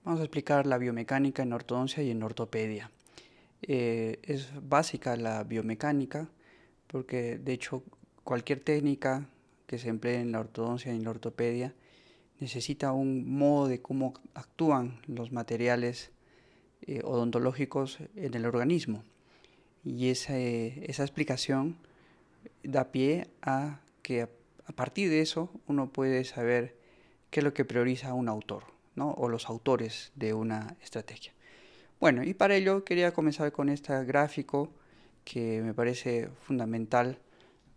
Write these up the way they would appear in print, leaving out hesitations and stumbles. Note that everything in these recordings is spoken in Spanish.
Vamos a explicar la biomecánica en ortodoncia y en ortopedia. Es básica la biomecánica porque de hecho cualquier técnica que se emplee en la ortodoncia y en la ortopedia necesita un modo de cómo actúan los materiales odontológicos en el organismo. Y esa explicación da pie a que a partir de eso uno puede saber qué es lo que prioriza un autor, ¿no? O los autores de una estrategia. Bueno, y para ello quería comenzar con este gráfico que me parece fundamental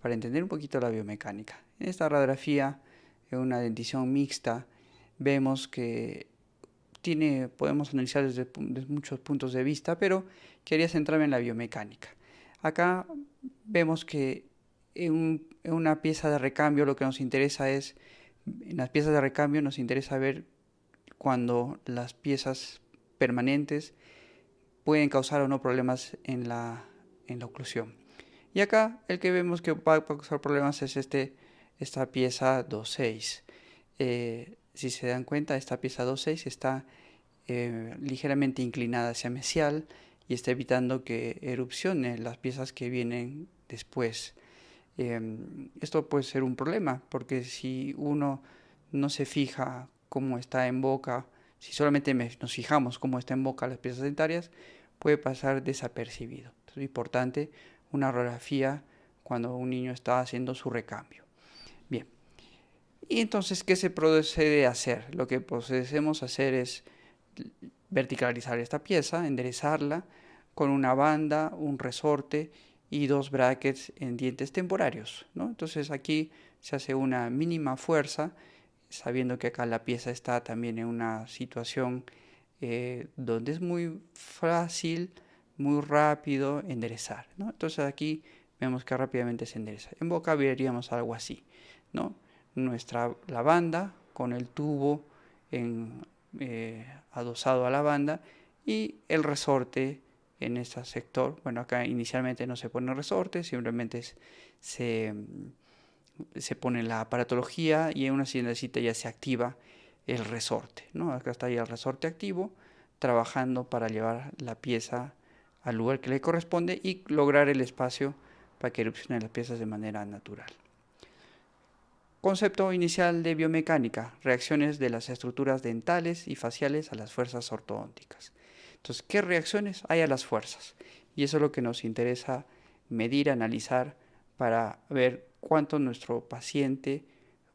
para entender un poquito la biomecánica. En esta radiografía, en una dentición mixta, vemos que podemos analizar desde muchos puntos de vista, pero quería centrarme en la biomecánica. Acá vemos que en una pieza de recambio lo que nos interesa es, en las piezas de recambio nos interesa ver cuando las piezas permanentes pueden causar o no problemas en la oclusión. Y acá el que vemos que va a causar problemas es esta pieza 2.6. Si se dan cuenta, esta pieza 2.6 está ligeramente inclinada hacia mesial y está evitando que erupcione las piezas que vienen después. Esto puede ser un problema porque si uno no se fija cómo está en boca, si solamente nos fijamos cómo está en boca las piezas dentarias, puede pasar desapercibido. Entonces, es importante una radiografía cuando un niño está haciendo su recambio. Bien, y entonces, ¿qué se procede a hacer? Lo que procedemos a hacer es verticalizar esta pieza, enderezarla con una banda, un resorte y dos brackets en dientes temporarios, ¿no? Entonces aquí se hace una mínima fuerza, sabiendo que acá la pieza está también en una situación donde es muy fácil, muy rápido enderezar, ¿no? Entonces aquí vemos que rápidamente se endereza. En boca veríamos algo así, ¿no? La banda con el tubo adosado a la banda y el resorte en este sector. Bueno, acá inicialmente no se pone resorte, simplemente se, se pone la aparatología y en una siguiente ya se activa el resorte, ¿no? Acá está ya el resorte activo, trabajando para llevar la pieza al lugar que le corresponde y lograr el espacio para que erupcionen las piezas de manera natural. Concepto inicial de biomecánica, reacciones de las estructuras dentales y faciales a las fuerzas ortodónticas. Entonces, ¿qué reacciones hay a las fuerzas? Y eso es lo que nos interesa medir, analizar para ver cuánto nuestro paciente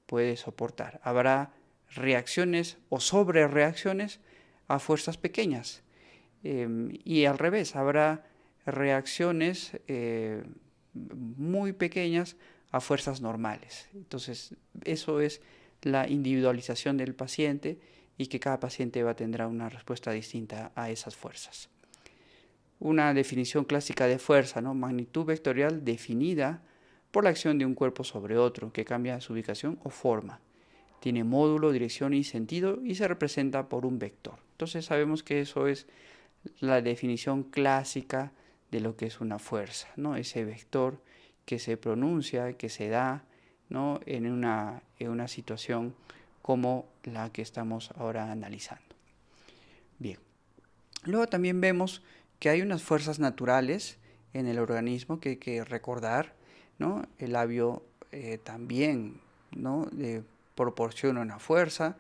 puede soportar. Habrá reacciones o sobrereacciones a fuerzas pequeñas y al revés, habrá reacciones muy pequeñas a fuerzas normales. Entonces, eso es la individualización del paciente y que cada paciente tendrá una respuesta distinta a esas fuerzas. Una definición clásica de fuerza, ¿no? Magnitud vectorial definida por la acción de un cuerpo sobre otro que cambia su ubicación o forma. Tiene módulo, dirección y sentido y se representa por un vector. Entonces sabemos que eso es la definición clásica de lo que es una fuerza, ¿no? Ese vector que se pronuncia, que se da, ¿no? en una situación como la que estamos ahora analizando. Bien, luego también vemos que hay unas fuerzas naturales en el organismo que hay que recordar, ¿no? El labio también, ¿no? Proporciona una fuerza,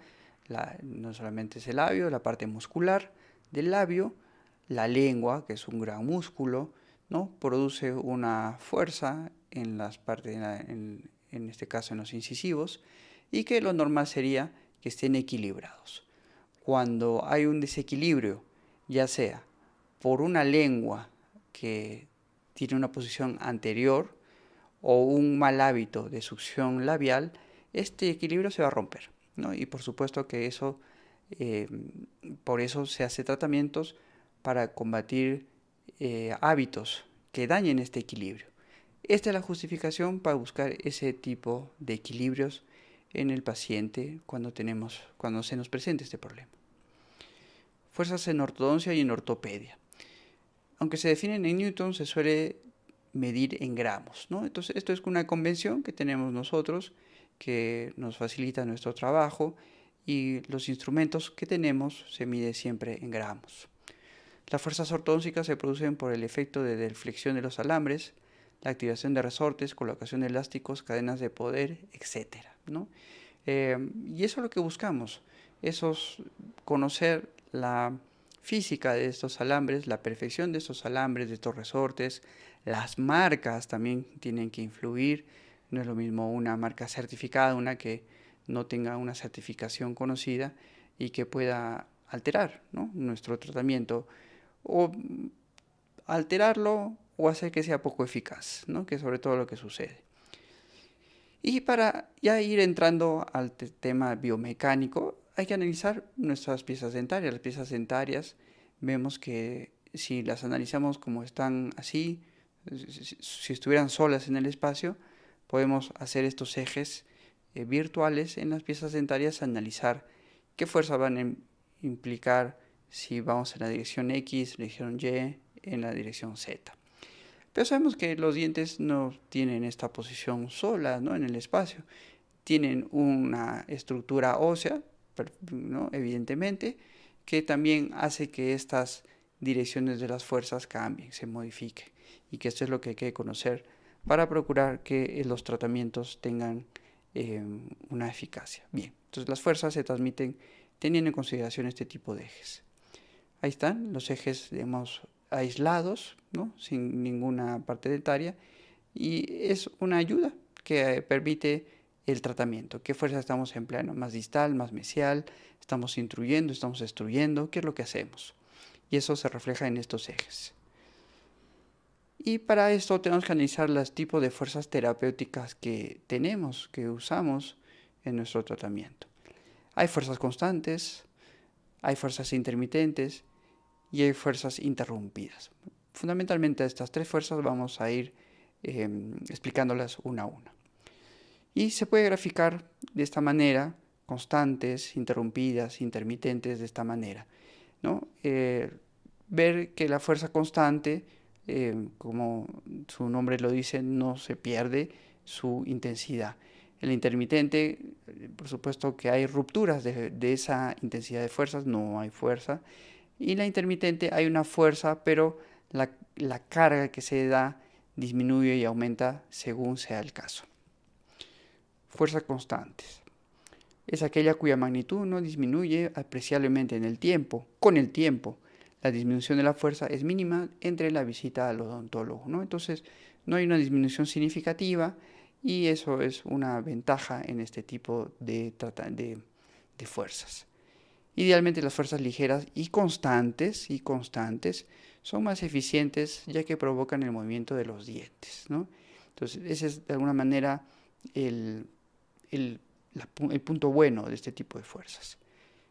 no solamente es el labio, la parte muscular del labio, la lengua, que es un gran músculo, ¿no? Produce una fuerza en las partes, en este caso en los incisivos, y que lo normal sería que estén equilibrados. Cuando hay un desequilibrio, ya sea por una lengua que tiene una posición anterior o un mal hábito de succión labial, este equilibrio se va a romper, ¿no? Y por supuesto que eso, por eso se hace tratamientos para combatir hábitos que dañen este equilibrio. Esta es la justificación para buscar ese tipo de equilibrios en el paciente cuando se nos presenta este problema. Fuerzas en ortodoncia y en ortopedia. Aunque se definen en Newton, se suele medir en gramos, ¿no? Entonces, esto es una convención que tenemos nosotros que nos facilita nuestro trabajo y los instrumentos que tenemos se mide siempre en gramos. Las fuerzas ortodónticas se producen por el efecto de deflexión de los alambres, la activación de resortes, colocación de elásticos, cadenas de poder, etc., ¿no? Y eso es lo que buscamos, eso es conocer la física de estos alambres, la perfección de estos alambres, de estos resortes. Las marcas también tienen que influir, no es lo mismo una marca certificada, una que no tenga una certificación conocida y que pueda alterar, ¿no?, nuestro tratamiento, o alterarlo o hacer que sea poco eficaz, ¿no?, que es sobre todo lo que sucede. Y para ya ir entrando al tema biomecánico, hay que analizar nuestras piezas dentarias. Las piezas dentarias vemos que si las analizamos como están así, si estuvieran solas en el espacio, podemos hacer estos ejes virtuales en las piezas dentarias, analizar qué fuerza van a implicar si vamos en la dirección X, dirección Y, en la dirección Z. Pero sabemos que los dientes no tienen esta posición sola, ¿no?, en el espacio. Tienen una estructura ósea, ¿no?, evidentemente, que también hace que estas direcciones de las fuerzas cambien, se modifiquen. Y que esto es lo que hay que conocer para procurar que los tratamientos tengan una eficacia. Bien, entonces las fuerzas se transmiten teniendo en consideración este tipo de ejes. Ahí están los ejes, digamos, aislados, ¿no?, sin ninguna parte dentaria, y es una ayuda que permite el tratamiento. ¿Qué fuerza estamos empleando? ¿Más distal, más mesial? ¿Estamos intruyendo, estamos extruyendo? ¿Qué es lo que hacemos? Y eso se refleja en estos ejes. Y para esto tenemos que analizar los tipos de fuerzas terapéuticas que tenemos, que usamos en nuestro tratamiento. Hay fuerzas constantes, hay fuerzas intermitentes y hay fuerzas interrumpidas. Fundamentalmente estas tres fuerzas vamos a ir explicándolas una a una. Y se puede graficar de esta manera, constantes, interrumpidas, intermitentes, de esta manera, ¿no? Ver que la fuerza constante, como su nombre lo dice, no se pierde su intensidad. El intermitente, por supuesto que hay rupturas de esa intensidad de fuerzas, no hay fuerza. Y la intermitente hay una fuerza, pero la carga que se da disminuye y aumenta según sea el caso. Fuerzas constantes. Es aquella cuya magnitud no disminuye apreciablemente en el tiempo. Con el tiempo, la disminución de la fuerza es mínima entre la visita al odontólogo, ¿no? Entonces, no hay una disminución significativa y eso es una ventaja en este tipo de fuerzas. Idealmente las fuerzas ligeras y constantes son más eficientes ya que provocan el movimiento de los dientes, ¿no? Entonces, ese es de alguna manera el punto bueno de este tipo de fuerzas.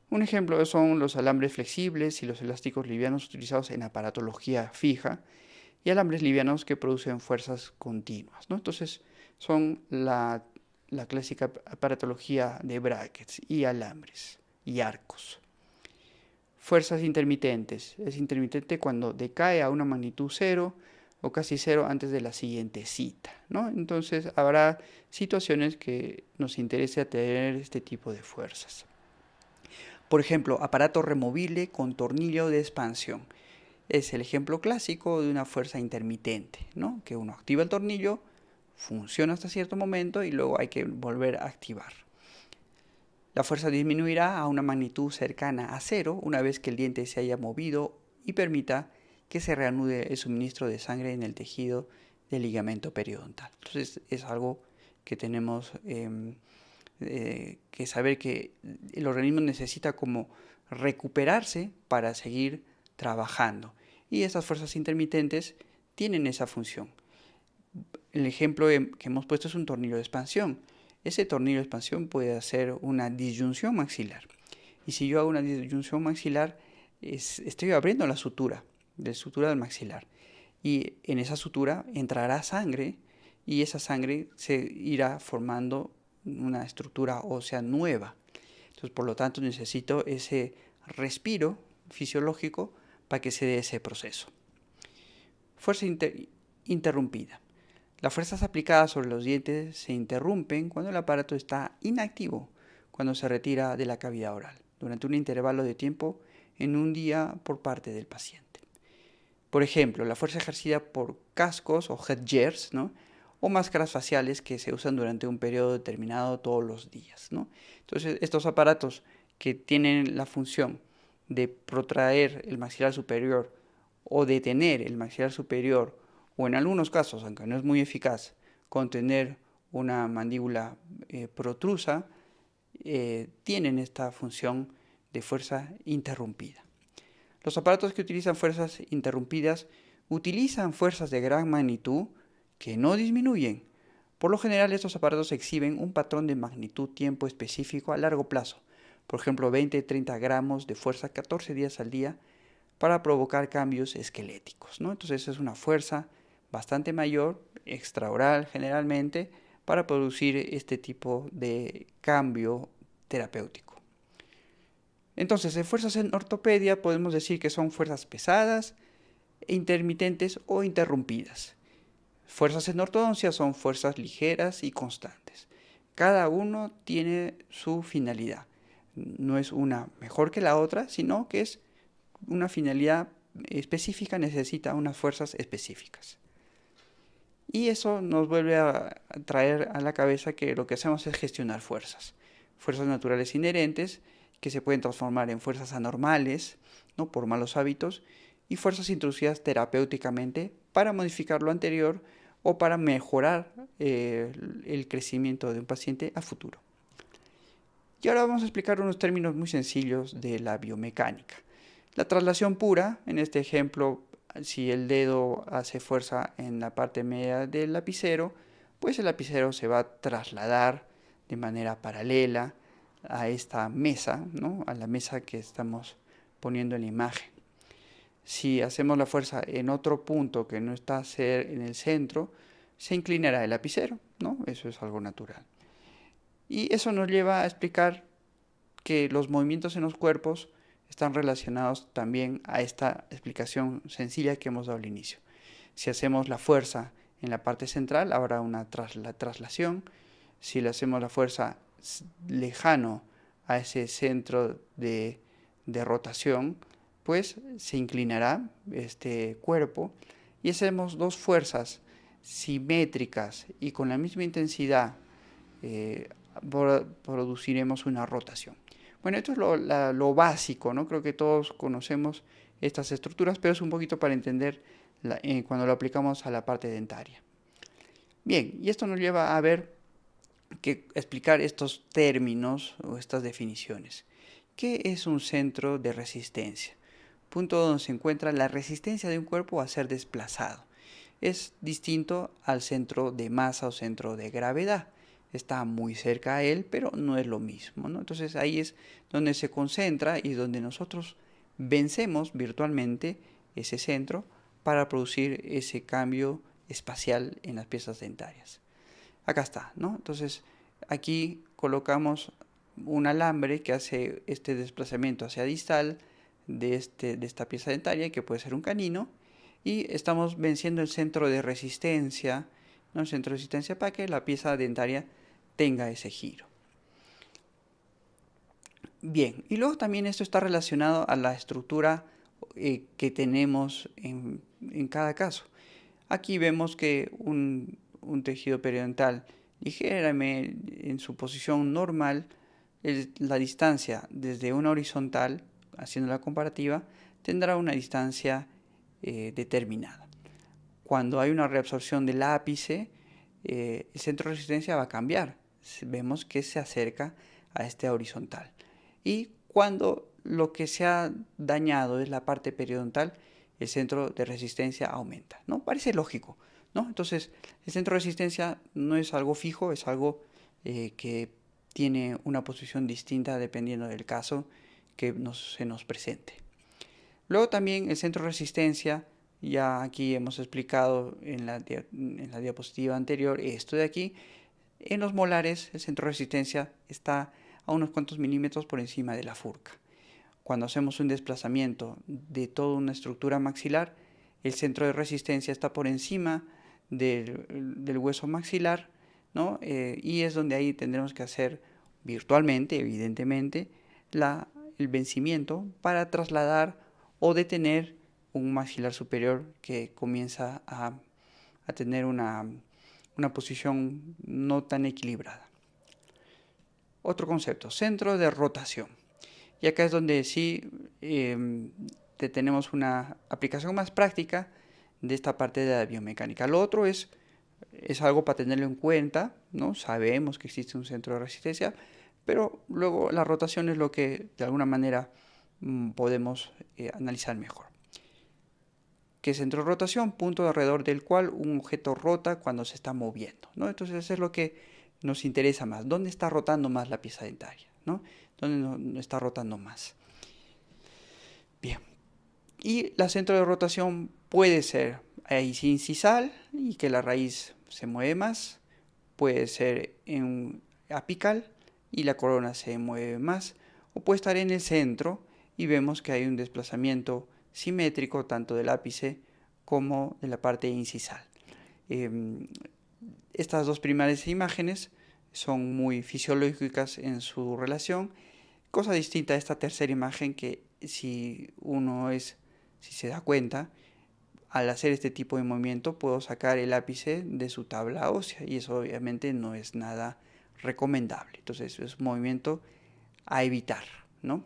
Un ejemplo son los alambres flexibles y los elásticos livianos utilizados en aparatología fija y alambres livianos que producen fuerzas continuas, ¿no? Entonces son la clásica aparatología de brackets y alambres y arcos. Fuerzas intermitentes. Es intermitente cuando decae a una magnitud 0 o casi 0 antes de la siguiente cita, ¿no? Entonces habrá situaciones que nos interese tener este tipo de fuerzas. Por ejemplo, aparato removible con tornillo de expansión. Es el ejemplo clásico de una fuerza intermitente, ¿no?, que uno activa el tornillo, funciona hasta cierto momento y luego hay que volver a activar. La fuerza disminuirá a una magnitud cercana a 0 una vez que el diente se haya movido y permita que se reanude el suministro de sangre en el tejido del ligamento periodontal. Entonces es algo que tenemos que saber que el organismo necesita como recuperarse para seguir trabajando. Y esas fuerzas intermitentes tienen esa función. El ejemplo que hemos puesto es un tornillo de expansión. Ese tornillo de expansión puede hacer una disyunción maxilar. Y si yo hago una disyunción maxilar, estoy abriendo la sutura del maxilar. Y en esa sutura entrará sangre y esa sangre se irá formando una estructura ósea nueva. Entonces, por lo tanto, necesito ese respiro fisiológico para que se dé ese proceso. Fuerza interrumpida. Las fuerzas aplicadas sobre los dientes se interrumpen cuando el aparato está inactivo, cuando se retira de la cavidad oral, durante un intervalo de tiempo en un día por parte del paciente. Por ejemplo, la fuerza ejercida por cascos o headgears, ¿no? O máscaras faciales que se usan durante un periodo determinado todos los días, ¿no? Entonces, estos aparatos que tienen la función de protraer el maxilar superior o detener el maxilar superior, o en algunos casos, aunque no es muy eficaz, contener una mandíbula protrusa, tienen esta función de fuerza interrumpida. Los aparatos que utilizan fuerzas interrumpidas utilizan fuerzas de gran magnitud que no disminuyen. Por lo general, estos aparatos exhiben un patrón de magnitud-tiempo específico a largo plazo, por ejemplo 20-30 gramos de fuerza 14 días al día, para provocar cambios esqueléticos, ¿no? Entonces es una fuerza bastante mayor, extraoral generalmente, para producir este tipo de cambio terapéutico. Entonces, en fuerzas en ortopedia podemos decir que son fuerzas pesadas, intermitentes o interrumpidas. Fuerzas en ortodoncia son fuerzas ligeras y constantes. Cada uno tiene su finalidad. No es una mejor que la otra, sino que es una finalidad específica, necesita unas fuerzas específicas. Y eso nos vuelve a traer a la cabeza que lo que hacemos es gestionar fuerzas. Fuerzas naturales inherentes que se pueden transformar en fuerzas anormales, ¿no? Por malos hábitos, y fuerzas introducidas terapéuticamente para modificar lo anterior o para mejorar el crecimiento de un paciente a futuro. Y ahora vamos a explicar unos términos muy sencillos de la biomecánica. La traslación pura, en este ejemplo, si el dedo hace fuerza en la parte media del lapicero, pues el lapicero se va a trasladar de manera paralela a esta mesa, ¿no? A la mesa que estamos poniendo en la imagen. Si hacemos la fuerza en otro punto que no está en el centro, se inclinará el lapicero, ¿no? Eso es algo natural. Y eso nos lleva a explicar que los movimientos en los cuerpos están relacionados también a esta explicación sencilla que hemos dado al inicio. Si hacemos la fuerza en la parte central, habrá una traslación. Si le hacemos la fuerza lejano a ese centro de rotación, pues se inclinará este cuerpo, y hacemos dos fuerzas simétricas y con la misma intensidad, produciremos una rotación. Bueno, esto es lo básico, ¿no? Creo que todos conocemos estas estructuras, pero es un poquito para entender cuando lo aplicamos a la parte dentaria. Bien, y esto nos lleva a ver que explicar estos términos o estas definiciones. ¿Qué es un centro de resistencia? Punto donde se encuentra la resistencia de un cuerpo a ser desplazado. Es distinto al centro de masa o centro de gravedad. Está muy cerca a él, pero no es lo mismo, ¿no? Entonces ahí es donde se concentra y donde nosotros vencemos virtualmente ese centro para producir ese cambio espacial en las piezas dentarias. Acá está, ¿no? Entonces aquí colocamos un alambre que hace este desplazamiento hacia distal de esta pieza dentaria, que puede ser un canino, y estamos venciendo el centro de resistencia, ¿no? El centro de resistencia para que la pieza dentaria tenga ese giro. Bien, y luego también esto está relacionado a la estructura que tenemos en cada caso. Aquí vemos que un tejido periodontal ligeramente en su posición normal, la distancia desde una horizontal, haciendo la comparativa, tendrá una distancia determinada. Cuando hay una reabsorción del ápice, el centro de resistencia va a cambiar. Vemos que se acerca a este horizontal. Y cuando lo que se ha dañado es la parte periodontal, el centro de resistencia aumenta, ¿no? Parece lógico, ¿no? Entonces, el centro de resistencia no es algo fijo, es algo que tiene una posición distinta dependiendo del caso que se nos presente. Luego también el centro de resistencia, ya aquí hemos explicado en la diapositiva anterior, esto de aquí, en los molares el centro de resistencia está a unos cuantos milímetros por encima de la furca. Cuando hacemos un desplazamiento de toda una estructura maxilar, el centro de resistencia está por encima del hueso maxilar, ¿no? Y es donde ahí tendremos que hacer virtualmente, evidentemente, el vencimiento para trasladar o detener un maxilar superior que comienza a tener una posición no tan equilibrada. Otro concepto, centro de rotación. Y acá es donde sí tenemos una aplicación más práctica de esta parte de la biomecánica. Lo otro es algo para tenerlo en cuenta, ¿no? Sabemos que existe un centro de resistencia, pero luego la rotación es lo que de alguna manera podemos analizar mejor. ¿Qué es centro de rotación? Punto alrededor del cual un objeto rota cuando se está moviendo, ¿no? Entonces eso es lo que nos interesa más. ¿Dónde está rotando más la pieza dentaria, ¿no? ¿Dónde está rotando más? Bien. Y la centro de rotación puede ser raíz incisal y que la raíz se mueve más. Puede ser en apical y la corona se mueve más. O puede estar en el centro y vemos que hay un desplazamiento simétrico tanto del ápice como de la parte incisal. Estas dos primeras imágenes son muy fisiológicas en su relación, cosa distinta a esta tercera imagen que si se da cuenta, al hacer este tipo de movimiento puedo sacar el ápice de su tabla ósea y eso obviamente no es nada recomendable. Entonces es un movimiento a evitar, ¿no?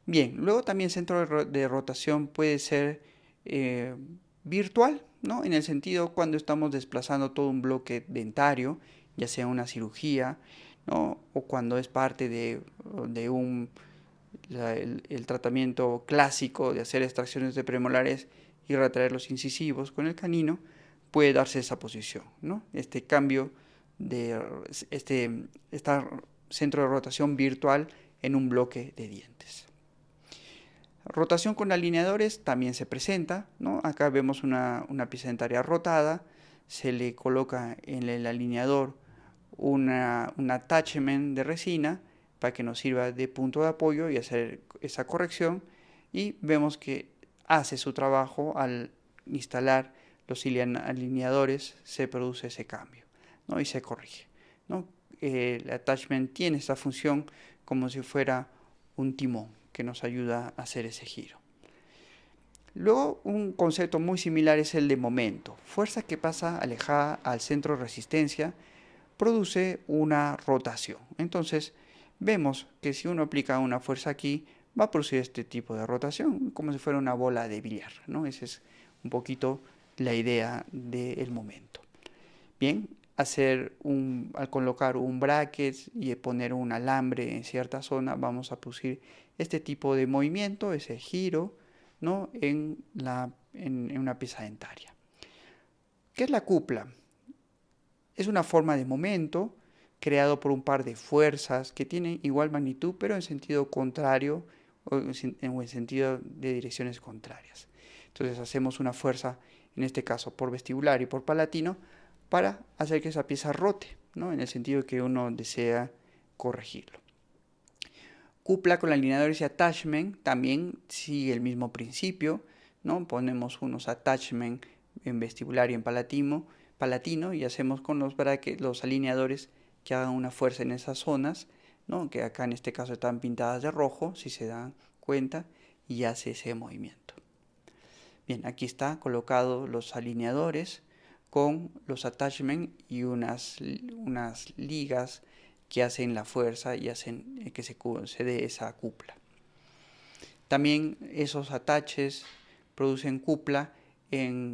Bien, luego también centro de rotación puede ser virtual, ¿no? En el sentido cuando estamos desplazando todo un bloque dentario, ya sea una cirugía, ¿no? O cuando es parte de el tratamiento clásico de hacer extracciones de premolares y retraer los incisivos con el canino, puede darse esa posición, ¿no? Este cambio de esta centro de rotación virtual en un bloque de dientes. Rotación con alineadores también se presenta, ¿no? Acá vemos una pieza dentaria rotada, se le coloca en el alineador un attachment de resina para que nos sirva de punto de apoyo y hacer esa corrección, y vemos que hace su trabajo al instalar los alineadores, se produce ese cambio, ¿no? Y se corrige, ¿no? El attachment tiene esta función como si fuera un timón que nos ayuda a hacer ese giro. Luego, un concepto muy similar es el de momento. Fuerza que pasa alejada al centro de resistencia produce una rotación. Entonces, vemos que si uno aplica una fuerza aquí, va a producir este tipo de rotación, como si fuera una bola de billar, ¿no? Esa es un poquito la idea del momento. Bien, al colocar un bracket y poner un alambre en cierta zona, vamos a producir este tipo de movimiento, ese giro, ¿no? en una pieza dentaria. ¿Qué es la cupla? Es una forma de momento creado por un par de fuerzas que tienen igual magnitud, pero en sentido contrario o en sentido de direcciones contrarias. Entonces hacemos una fuerza, en este caso por vestibular y por palatino, para hacer que esa pieza rote, ¿no? En el sentido que uno desea corregirlo. Cupla con alineadores y attachment también sigue el mismo principio, ¿no? Ponemos unos attachment en vestibular y en palatino y hacemos con los alineadores que hagan una fuerza en esas zonas, ¿no? Que acá en este caso están pintadas de rojo, si se dan cuenta, y hace ese movimiento. Bien, aquí está colocado los alineadores con los attachments y unas ligas que hacen la fuerza y hacen que se dé esa cupla. También esos attaches producen cupla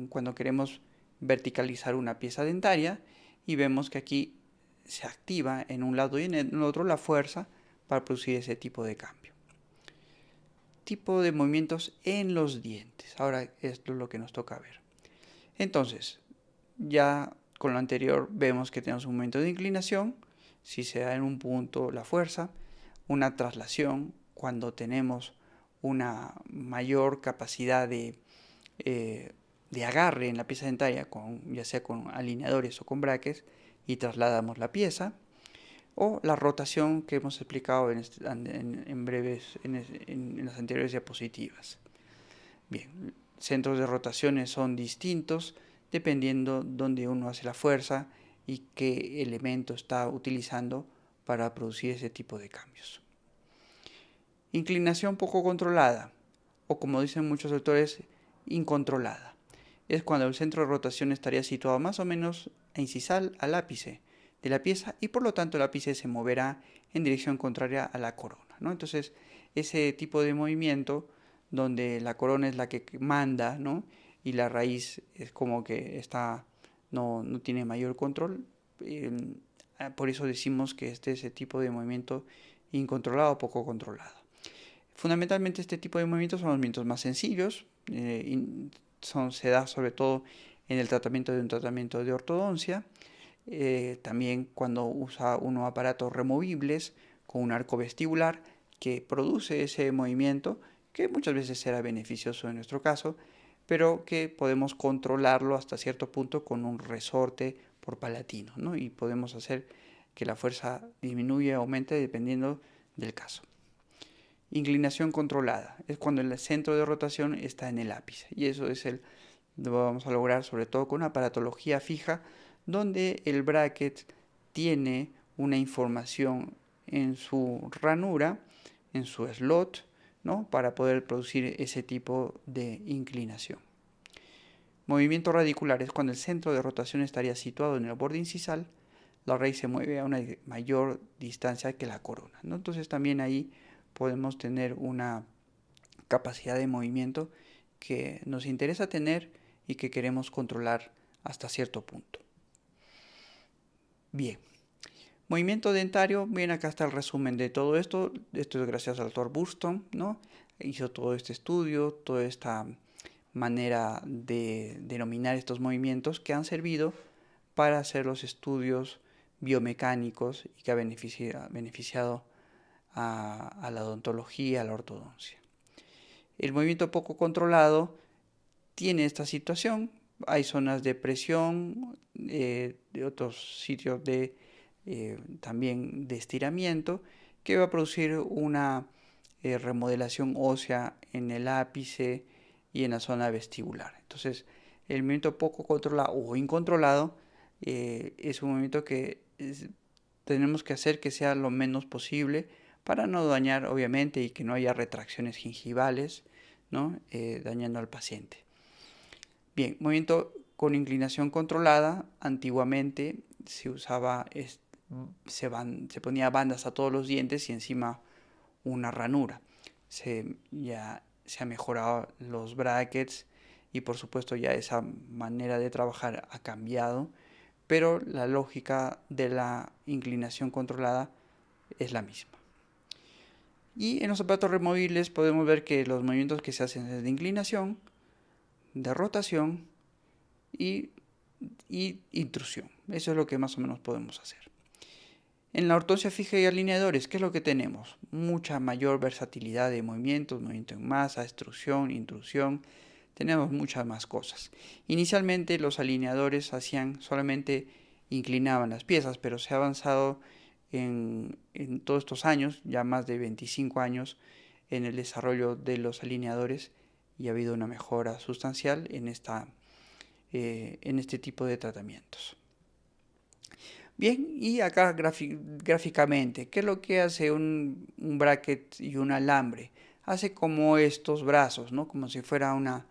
cuando queremos verticalizar una pieza dentaria y vemos que aquí se activa en un lado y en el otro la fuerza para producir ese tipo de cambio. Tipo de movimientos en los dientes. Ahora esto es lo que nos toca ver. Entonces, ya con lo anterior vemos que tenemos un momento de inclinación, si se da en un punto la fuerza, una traslación cuando tenemos una mayor capacidad de agarre en la pieza dentaria, ya sea con alineadores o con brackets, y trasladamos la pieza, o la rotación que hemos explicado en breves en las anteriores diapositivas. Bien, centros de rotaciones son distintos dependiendo dónde uno hace la fuerza y qué elemento está utilizando para producir ese tipo de cambios. Inclinación poco controlada, o como dicen muchos autores, incontrolada. Es cuando el centro de rotación estaría situado más o menos incisal al ápice de la pieza y por lo tanto el ápice se moverá en dirección contraria a la corona, ¿no? Entonces, ese tipo de movimiento donde la corona es la que manda, ¿no? Y la raíz es como que no tiene mayor control. Por eso decimos que ese tipo de movimiento incontrolado o poco controlado. Fundamentalmente este tipo de movimientos son los movimientos más sencillos, se da sobre todo en el tratamiento de un tratamiento de ortodoncia, también cuando usa unos aparatos removibles con un arco vestibular que produce ese movimiento que muchas veces será beneficioso en nuestro caso, pero que podemos controlarlo hasta cierto punto con un resorte por palatino, ¿no? Y podemos hacer que la fuerza disminuya o aumente dependiendo del caso. Inclinación controlada es cuando el centro de rotación está en el ápice y eso lo vamos a lograr sobre todo con una aparatología fija donde el bracket tiene una información en su ranura, en su slot, ¿no? Para poder producir ese tipo de inclinación. Movimiento radicular es cuando el centro de rotación estaría situado en el borde incisal, la raíz se mueve a una mayor distancia que la corona, ¿no? Entonces también ahí podemos tener una capacidad de movimiento que nos interesa tener y que queremos controlar hasta cierto punto. Bien, movimiento dentario, bien, acá está el resumen de todo esto. Esto es gracias al doctor Burston, ¿no? Hizo todo este estudio, toda esta manera de denominar estos movimientos que han servido para hacer los estudios biomecánicos y que ha beneficiado a la odontología, a la ortodoncia. El movimiento poco controlado tiene esta situación. Hay zonas de presión, de otros sitios también de estiramiento, que va a producir una remodelación ósea en el ápice y en la zona vestibular. Entonces, el movimiento poco controlado o incontrolado es un movimiento que tenemos que hacer que sea lo menos posible para no dañar, obviamente, y que no haya retracciones gingivales, ¿no? Dañando al paciente. Bien, movimiento con inclinación controlada. Antiguamente se usaba, se ponía bandas a todos los dientes y encima una ranura. Ya se han mejorado los brackets y por supuesto ya esa manera de trabajar ha cambiado, pero la lógica de la inclinación controlada es la misma. Y en los aparatos removibles podemos ver que los movimientos que se hacen es de inclinación, de rotación y intrusión. Eso es lo que más o menos podemos hacer. En la ortodoncia fija y alineadores, ¿qué es lo que tenemos? Mucha mayor versatilidad de movimientos, movimiento en masa, extrusión, intrusión. Tenemos muchas más cosas. Inicialmente los alineadores solamente inclinaban las piezas, pero se ha avanzado en todos estos años, ya más de 25 años, en el desarrollo de los alineadores y ha habido una mejora sustancial en este tipo de tratamientos. Bien, y acá gráficamente, ¿qué es lo que hace un bracket y un alambre? Hace como estos brazos, ¿no? Como si fuera una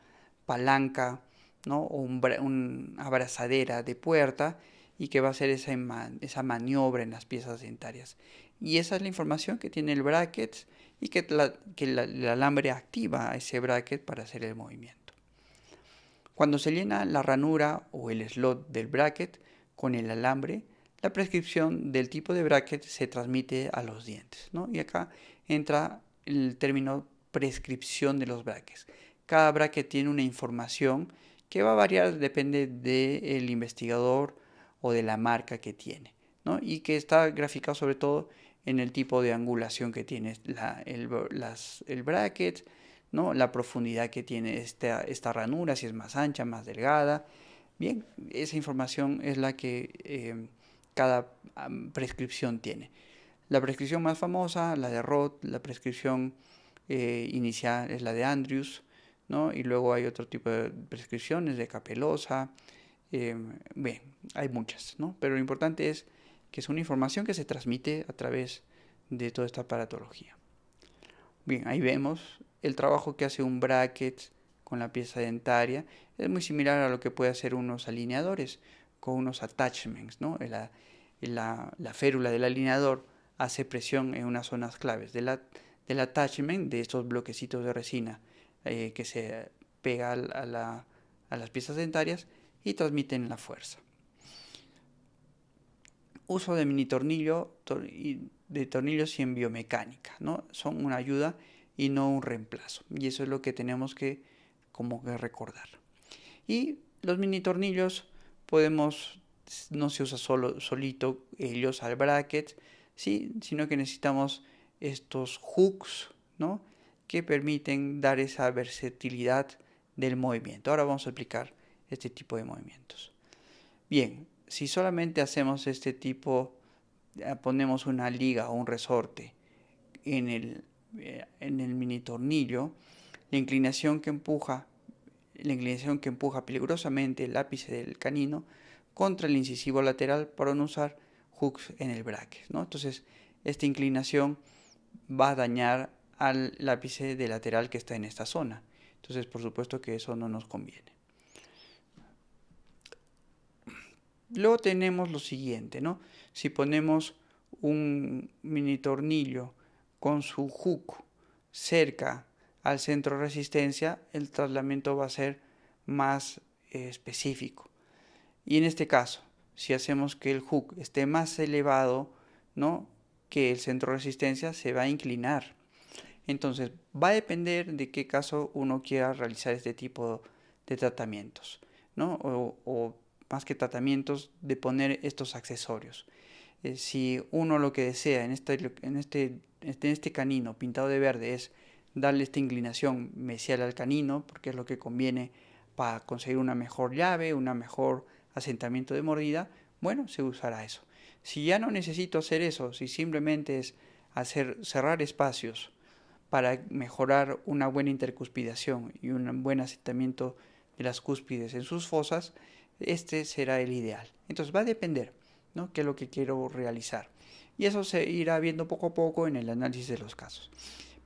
palanca, ¿no? O una abrazadera de puerta y que va a hacer esa maniobra en las piezas dentarias. Y esa es la información que tiene el bracket y que el alambre activa a ese bracket para hacer el movimiento. Cuando se llena la ranura o el slot del bracket con el alambre, la prescripción del tipo de bracket se transmite a los dientes, ¿no? Y acá entra el término prescripción de los brackets. Cada bracket tiene una información que va a variar, depende del investigador o de la marca que tiene, ¿no? Y que está graficado sobre todo en el tipo de angulación que tiene el bracket, ¿no? La profundidad que tiene esta ranura, si es más ancha, más delgada. Bien, esa información es la que cada prescripción tiene. La prescripción más famosa, la de Roth, la prescripción inicial es la de Andrews, ¿no? Y luego hay otro tipo de prescripciones de Capelosa. Bien, hay muchas, ¿no? Pero lo importante es que es una información que se transmite a través de toda esta aparatología. Bien, ahí vemos el trabajo que hace un bracket con la pieza dentaria. Es muy similar a lo que puede hacer unos alineadores con unos attachments, ¿no? La férula del alineador hace presión en unas zonas claves del attachment, de estos bloquecitos de resina que se pega a las piezas dentarias y transmiten la fuerza. Uso de mini tornillo de tornillos y en biomecánica, ¿no? Son una ayuda y no un reemplazo. Y eso es lo que tenemos que como que recordar. Y los mini tornillos no se usa solito ellos al bracket, ¿sí? Sino que necesitamos estos hooks, ¿no? Que permiten dar esa versatilidad del movimiento. Ahora vamos a explicar este tipo de movimientos. Bien, si solamente hacemos este tipo, ponemos una liga o un resorte en el mini tornillo, la inclinación que empuja peligrosamente el ápice del canino contra el incisivo lateral para no usar hooks en el bracket, ¿no? Entonces, esta inclinación va a dañar al ápice de lateral que está en esta zona. Entonces, por supuesto que eso no nos conviene. Luego tenemos lo siguiente, ¿no? Si ponemos un mini tornillo con su hook cerca al centro de resistencia, el traslamento va a ser más específico. Y en este caso, si hacemos que el hook esté más elevado, ¿no?, que el centro de resistencia, se va a inclinar. Entonces, va a depender de qué caso uno quiera realizar este tipo de tratamientos, ¿no? O más que tratamientos, de poner estos accesorios. Si uno lo que desea en este canino pintado de verde es darle esta inclinación mesial al canino, porque es lo que conviene para conseguir una mejor llave, un mejor asentamiento de mordida, bueno, se usará eso. Si ya no necesito hacer eso, si simplemente es cerrar espacios para mejorar una buena intercuspidación y un buen asentamiento de las cúspides en sus fosas, este será el ideal. Entonces va a depender, ¿no?, qué es lo que quiero realizar. Y eso se irá viendo poco a poco en el análisis de los casos.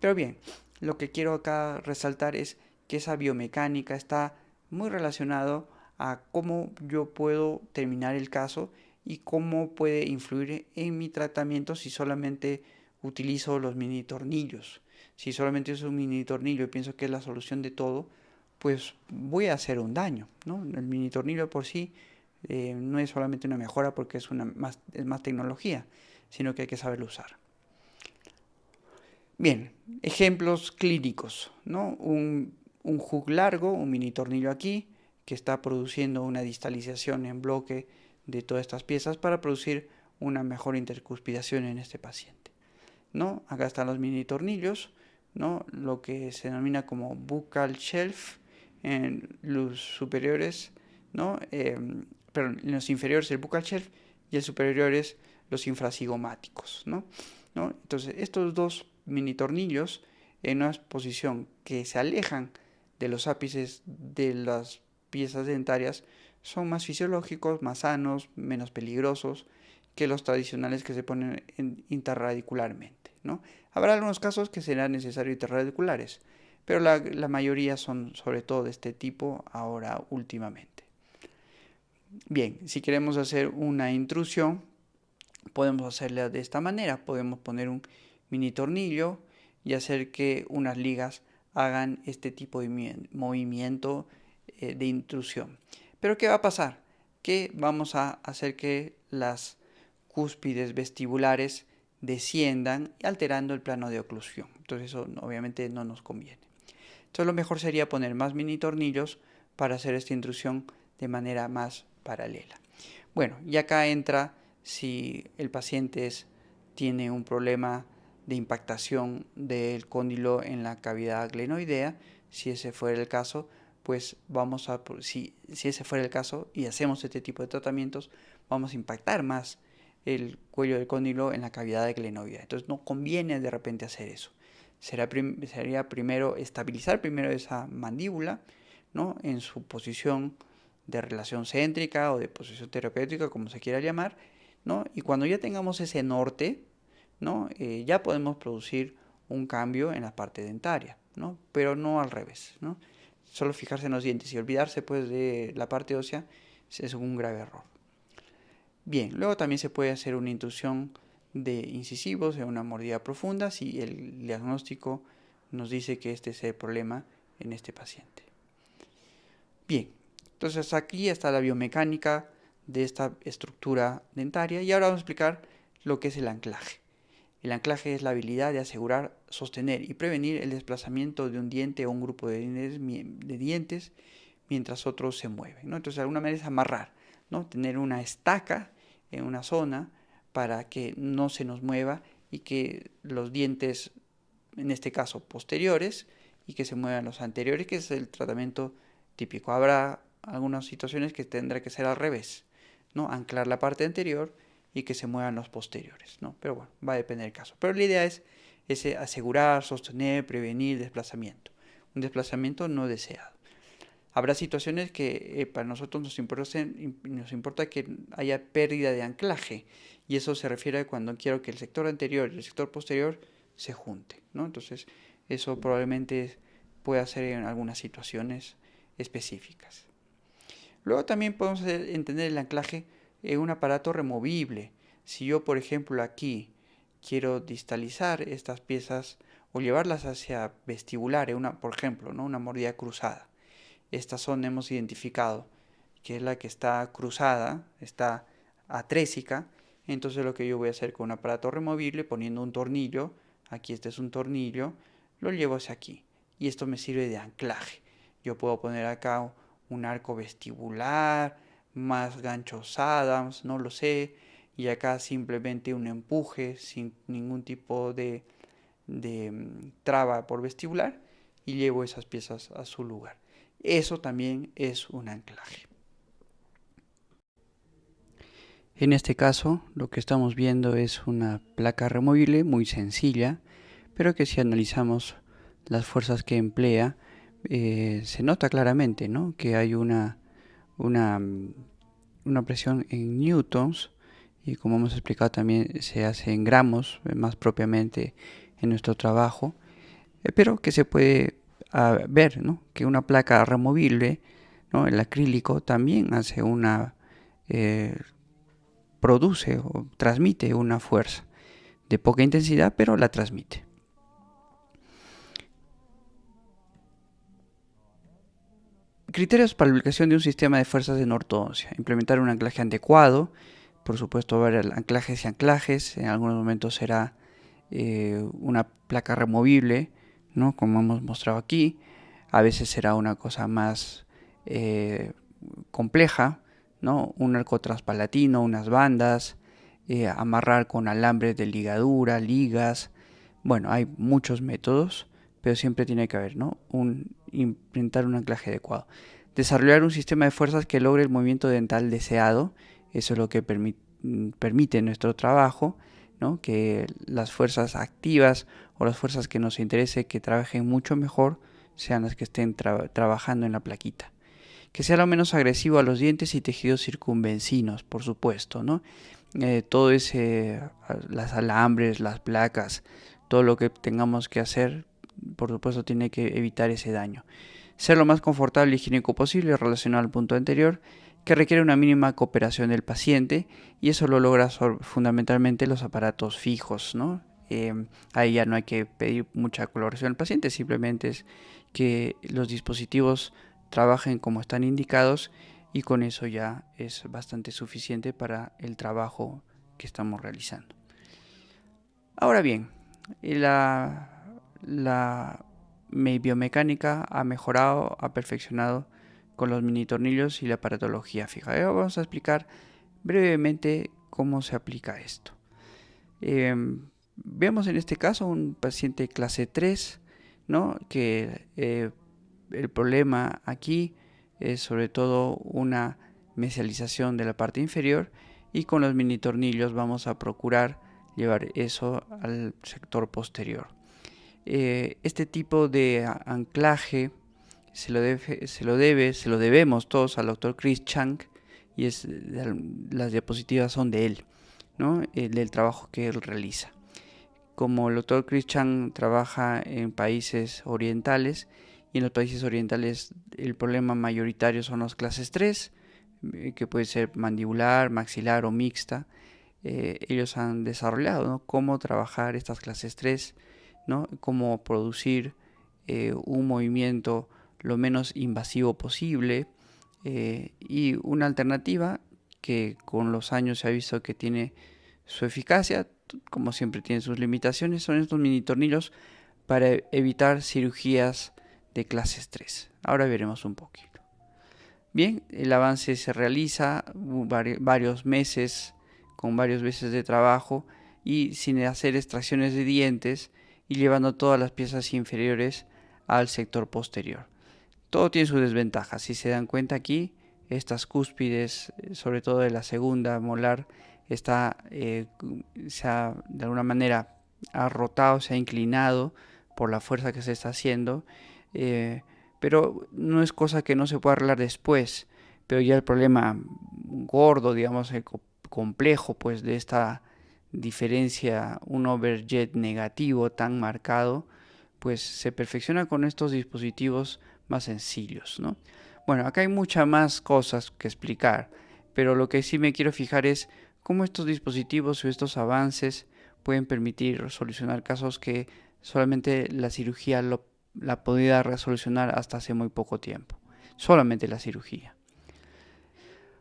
Pero bien, lo que quiero acá resaltar es que esa biomecánica está muy relacionado a cómo yo puedo terminar el caso y cómo puede influir en mi tratamiento si solamente utilizo los mini tornillos. Si solamente uso un mini tornillo y pienso que es la solución de todo, pues voy a hacer un daño, ¿no? El mini tornillo por sí no es solamente una mejora porque es más tecnología, sino que hay que saberlo usar. Bien, ejemplos clínicos, ¿no? Un hook largo, un mini tornillo aquí, que está produciendo una distalización en bloque de todas estas piezas para producir una mejor intercuspidación en este paciente, ¿no? Acá están los mini tornillos, ¿no?, lo que se denomina como buccal shelf en los superiores, ¿no? Perdón, en los inferiores el buccal shelf y en superiores los infracigomáticos, ¿no? Entonces, estos dos mini tornillos en una posición que se alejan de los ápices de las piezas dentarias son más fisiológicos, más sanos, menos peligrosos que los tradicionales que se ponen intraradicularmente, ¿no? Habrá algunos casos que serán necesarios intrarradiculares, pero la mayoría son sobre todo de este tipo ahora últimamente. Bien, si queremos hacer una intrusión, podemos hacerla de esta manera. Podemos poner un mini tornillo y hacer que unas ligas hagan este tipo de movimiento de intrusión. Pero ¿qué va a pasar? Que vamos a hacer que las cúspides vestibulares desciendan alterando el plano de oclusión. Entonces eso obviamente no nos conviene. Entonces lo mejor sería poner más mini tornillos para hacer esta intrusión de manera más paralela. Bueno, y acá entra si el paciente tiene un problema de impactación del cóndilo en la cavidad glenoidea. Si ese fuera el caso, pues si ese fuera el caso y hacemos este tipo de tratamientos, vamos a impactar más el cuello del cóndilo en la cavidad glenoidea. Entonces no conviene de repente hacer eso. Sería primero estabilizar esa mandíbula, ¿no?, en su posición de relación céntrica o de posición terapéutica, como se quiera llamar, ¿no? Y cuando ya tengamos ese norte, ¿no? Ya podemos producir un cambio en la parte dentaria, ¿no? Pero no al revés, ¿no? Solo fijarse en los dientes y olvidarse pues de la parte ósea es un grave error. Bien, luego también se puede hacer una intrusión de incisivos en una mordida profunda si el diagnóstico nos dice que este es el problema en este paciente. Bien, entonces aquí está la biomecánica de esta estructura dentaria y ahora vamos a explicar lo que es el anclaje. El anclaje es la habilidad de asegurar, sostener y prevenir el desplazamiento de un diente o un grupo de dientes mientras otros se mueven, ¿no? Entonces, de alguna manera es amarrar, ¿no? Tener una estaca en una zona para que no se nos mueva y que los dientes, en este caso posteriores, y que se muevan los anteriores, que es el tratamiento típico. Habrá algunas situaciones que tendrá que ser al revés, ¿no? Anclar la parte anterior y que se muevan los posteriores, ¿no? Pero bueno, va a depender del caso. Pero la idea es ese asegurar, sostener, prevenir desplazamiento. Un desplazamiento no deseado. Habrá situaciones que para nosotros nos importa que haya pérdida de anclaje y eso se refiere a cuando quiero que el sector anterior y el sector posterior se junten, ¿no? Entonces eso probablemente pueda ser en algunas situaciones específicas. Luego también podemos entender el anclaje en un aparato removible. Si yo, por ejemplo, aquí quiero distalizar estas piezas o llevarlas hacia vestibular, por ejemplo, ¿no? Una mordida cruzada. Esta zona hemos identificado que es la que está cruzada, está atrésica. Entonces lo que yo voy a hacer con un aparato removible, poniendo un tornillo, aquí este es un tornillo, lo llevo hacia aquí. Y esto me sirve de anclaje. Yo puedo poner acá un arco vestibular, más ganchos Adams, no lo sé, y acá simplemente un empuje sin ningún tipo de traba por vestibular y llevo esas piezas a su lugar. Eso también es un anclaje. En este caso, lo que estamos viendo es una placa removible muy sencilla, pero que si analizamos las fuerzas que emplea, se nota claramente, ¿no? Que hay una, una presión en newtons y como hemos explicado también se hace en gramos, más propiamente en nuestro trabajo, pero que se puede ver, ¿no? Que una placa removible, ¿no? El acrílico también hace eh, produce o transmite una fuerza de poca intensidad, pero la transmite. Criterios para la aplicación de un sistema de fuerzas en ortodoncia. Implementar un anclaje adecuado. Por supuesto, ver anclajes y anclajes. En algunos momentos será una placa removible, ¿no? Como hemos mostrado aquí. A veces será una cosa más compleja, ¿no? Un arco transpalatino, unas bandas, amarrar con alambres de ligadura, ligas. Bueno, hay muchos métodos, pero siempre tiene que haber, ¿no? Implementar un anclaje adecuado. Desarrollar un sistema de fuerzas que logre el movimiento dental deseado. Eso es lo que permite nuestro trabajo, ¿no? Que las fuerzas activas o las fuerzas que nos interese que trabajen mucho mejor sean las que estén trabajando en la plaquita. Que sea lo menos agresivo a los dientes y tejidos circunvencinos, por supuesto, ¿no? Todo ese, las alambres, las placas, todo lo que tengamos que hacer, por supuesto, tiene que evitar ese daño. Ser lo más confortable y higiénico posible relacionado al punto anterior, que requiere una mínima cooperación del paciente y eso lo logra fundamentalmente los aparatos fijos, ¿no? Ahí ya no hay que pedir mucha colaboración al paciente, simplemente es que los dispositivos trabajen como están indicados y con eso ya es bastante suficiente para el trabajo que estamos realizando. Ahora bien, la biomecánica ha mejorado, ha perfeccionado con los mini tornillos y la aparatología fija. Ahora vamos a explicar brevemente cómo se aplica esto. Vemos en este caso un paciente clase 3, ¿no? Que el problema aquí es sobre todo una mesialización de la parte inferior y con los mini tornillos vamos a procurar llevar eso al sector posterior. Este tipo de anclaje se lo debemos todos al doctor Chris Chang y las diapositivas son de él. ¿no? Del trabajo que él realiza. Como el doctor Chris Chang trabaja en países orientales, y en los países orientales el problema mayoritario son las clases 3, que puede ser mandibular, maxilar o mixta. Ellos han desarrollado, ¿no?, cómo trabajar estas clases 3, ¿no?, cómo producir un movimiento lo menos invasivo posible, y una alternativa que con los años se ha visto que tiene su eficacia, como siempre tiene sus limitaciones, son estos mini tornillos para evitar cirugías de clases 3. Ahora veremos un poquito. Bien, el avance se realiza varios meses, con varios meses de trabajo y sin hacer extracciones de dientes, y llevando todas las piezas inferiores al sector posterior. Todo tiene sus desventajas. Si se dan cuenta aquí, estas cúspides, sobre todo de la segunda molar, se ha, de alguna manera, ha rotado, se ha inclinado por la fuerza que se está haciendo, pero no es cosa que no se pueda arreglar después. Pero ya el problema gordo, digamos, complejo, pues, de esta diferencia, un overjet negativo tan marcado, pues se perfecciona con estos dispositivos más sencillos, ¿no? Bueno, acá hay muchas más cosas que explicar, pero lo que sí me quiero fijar es cómo estos dispositivos o estos avances pueden permitir solucionar casos que solamente la cirugía la podía resolucionar hasta hace muy poco tiempo. Solamente la cirugía.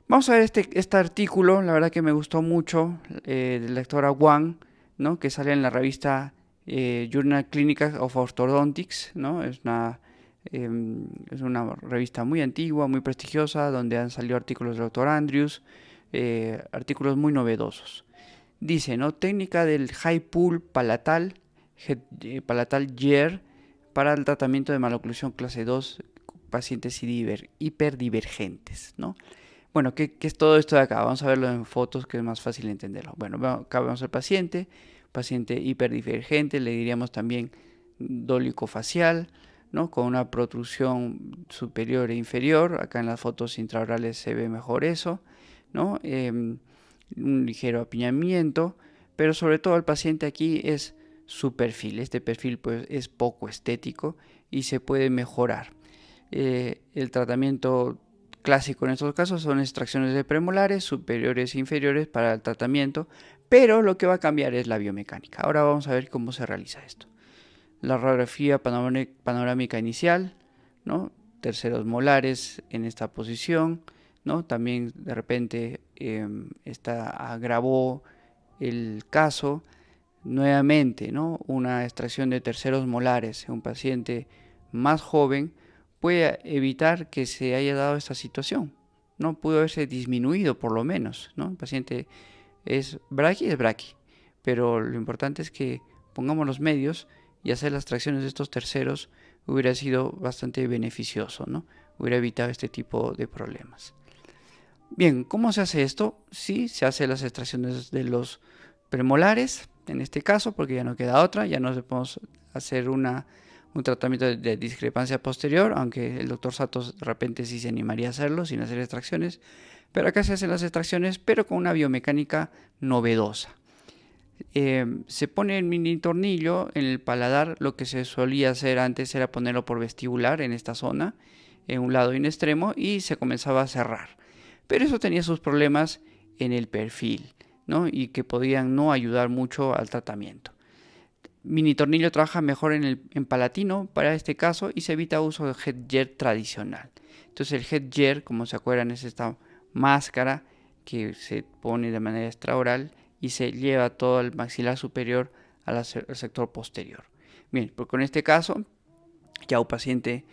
Vamos a ver este artículo, la verdad que me gustó mucho, de la doctora Wang, ¿no?, que sale en la revista Journal Clinical of Orthodontics, ¿no? Es una revista muy antigua, muy prestigiosa, donde han salido artículos del doctor Andrews, artículos muy novedosos. Dice, ¿no?, técnica del high pull palatal GER para el tratamiento de maloclusión clase 2, pacientes hiperdivergentes, ¿no? Bueno, ¿qué es todo esto de acá? Vamos a verlo en fotos, que es más fácil entenderlo. Bueno, acá vemos al paciente hiperdivergente, le diríamos también dolicofacial, ¿no?, con una protrusión superior e inferior. Acá en las fotos intraorales se ve mejor eso, ¿no? Un ligero apiñamiento, pero sobre todo el paciente aquí es su perfil. Este perfil, pues, es poco estético y se puede mejorar. El tratamiento clásico en estos casos son extracciones de premolares superiores e inferiores para el tratamiento, pero lo que va a cambiar es la biomecánica. Ahora vamos a ver cómo se realiza esto. La radiografía panorámica inicial, ¿no?, terceros molares en esta posición, ¿no? También de repente agravó el caso. Nuevamente, ¿no?, una extracción de terceros molares en un paciente más joven puede evitar que se haya dado esta situación, ¿no? Pudo haberse disminuido por lo menos, ¿no? El paciente es braqui, pero lo importante es que pongamos los medios, y hacer las extracciones de estos terceros hubiera sido bastante beneficioso, ¿no? Hubiera evitado este tipo de problemas. Bien, ¿cómo se hace esto? Sí, se hace las extracciones de los premolares, en este caso, porque ya no queda otra, ya no podemos hacer un tratamiento de discrepancia posterior, aunque el doctor Santos de repente sí se animaría a hacerlo sin hacer extracciones, pero acá se hacen las extracciones, pero con una biomecánica novedosa. Se pone el mini tornillo en el paladar. Lo que se solía hacer antes era ponerlo por vestibular en esta zona, en un lado y un extremo, y se comenzaba a cerrar. Pero eso tenía sus problemas en el perfil, ¿no?, y que podían no ayudar mucho al tratamiento. Mini tornillo trabaja mejor en palatino para este caso, y se evita uso del headgear tradicional. Entonces el headgear, como se acuerdan, es esta máscara que se pone de manera extraoral y se lleva todo el maxilar superior al sector posterior. Bien, pues con este caso, ya un paciente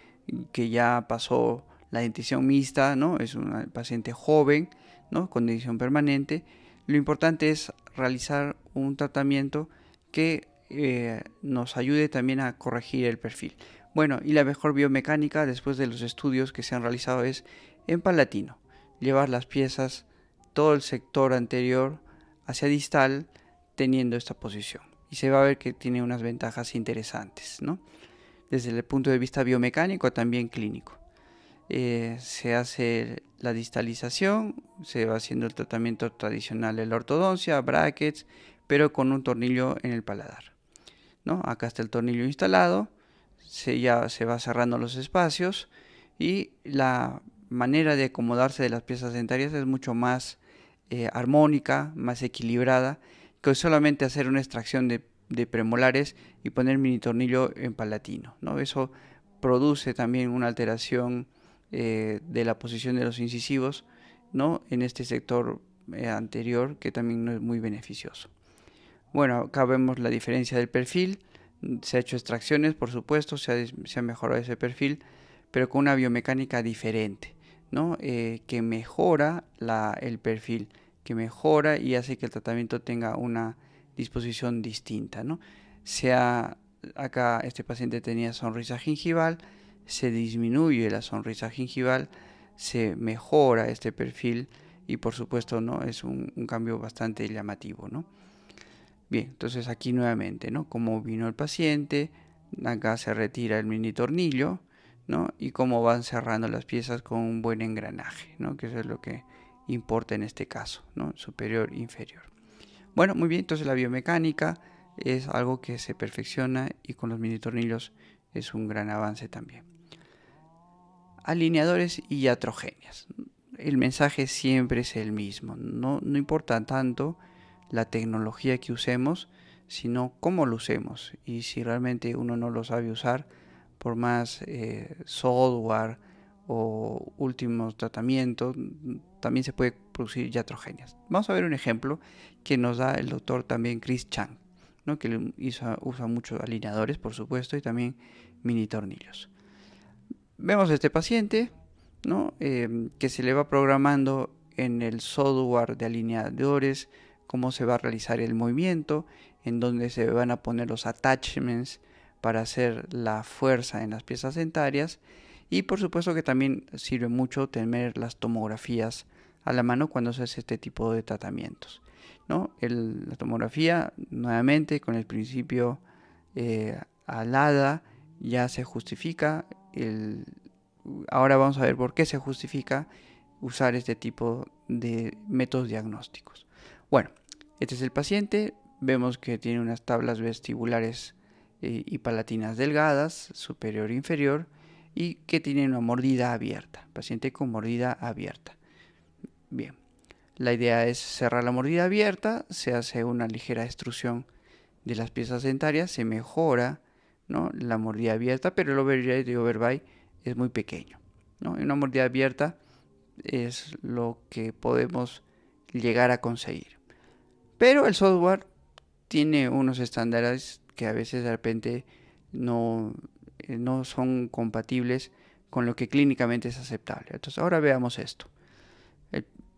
que ya pasó la dentición mixta, ¿no?, es un paciente joven, ¿no?, con dentición permanente. Lo importante es realizar un tratamiento que nos ayude también a corregir el perfil. Bueno, y la mejor biomecánica después de los estudios que se han realizado es en palatino, llevar las piezas, todo el sector anterior hacia distal, teniendo esta posición. Y se va a ver que tiene unas ventajas interesantes, ¿no?, desde el punto de vista biomecánico, también clínico. Se hace la distalización, se va haciendo el tratamiento tradicional de la ortodoncia, brackets, pero con un tornillo en el paladar, ¿no? Acá está el tornillo instalado, ya se va cerrando los espacios y la manera de acomodarse de las piezas dentarias es mucho más armónica, más equilibrada, que solamente hacer una extracción de premolares y poner mini tornillo en palatino, ¿no? Eso produce también una alteración de la posición de los incisivos, ¿no? En este sector anterior, que también no es muy beneficioso. Bueno, acá vemos la diferencia del perfil. Se ha hecho extracciones, por supuesto, se ha mejorado ese perfil, pero con una biomecánica diferente, ¿no? Que mejora el perfil, que mejora y hace que el tratamiento tenga una disposición distinta, ¿no? Acá este paciente tenía sonrisa gingival, se disminuye la sonrisa gingival, se mejora este perfil y por supuesto, ¿no? Es un cambio bastante llamativo, ¿no? Bien, entonces aquí nuevamente, ¿no? Cómo vino el paciente, acá se retira el mini tornillo, ¿no? Y cómo van cerrando las piezas con un buen engranaje, ¿no? Que eso es lo que importa en este caso, ¿no? Superior, inferior. Bueno, muy bien, entonces la biomecánica es algo que se perfecciona y con los mini tornillos es un gran avance también. Alineadores y iatrogenias. El mensaje siempre es el mismo, no importa tanto la tecnología que usemos, sino cómo lo usemos. Y si realmente uno no lo sabe usar, por más software o últimos tratamientos, también se puede producir iatrogenias. Vamos a ver un ejemplo que nos da el doctor también Chris Chang, ¿no? Que usa muchos alineadores, por supuesto, y también mini tornillos. Vemos a este paciente, ¿no? Que se le va programando en el software de alineadores cómo se va a realizar el movimiento, en donde se van a poner los attachments para hacer la fuerza en las piezas dentarias, y por supuesto que también sirve mucho tener las tomografías a la mano cuando se hace este tipo de tratamientos, ¿no? La tomografía, nuevamente con el principio ALADA, ya se justifica. Ahora vamos a ver por qué se justifica usar este tipo de métodos diagnósticos. Bueno, este es el paciente. Vemos que tiene unas tablas vestibulares y palatinas delgadas, superior e inferior, y que tiene una mordida abierta. Paciente con mordida abierta. Bien, la idea es cerrar la mordida abierta, se hace una ligera extrusión de las piezas dentarias, se mejora, ¿no? La mordida abierta, pero el overjet y overbite es muy pequeño, ¿no? Una mordida abierta es lo que podemos llegar a conseguir. Pero el software tiene unos estándares que a veces de repente no son compatibles con lo que clínicamente es aceptable. Entonces ahora veamos esto.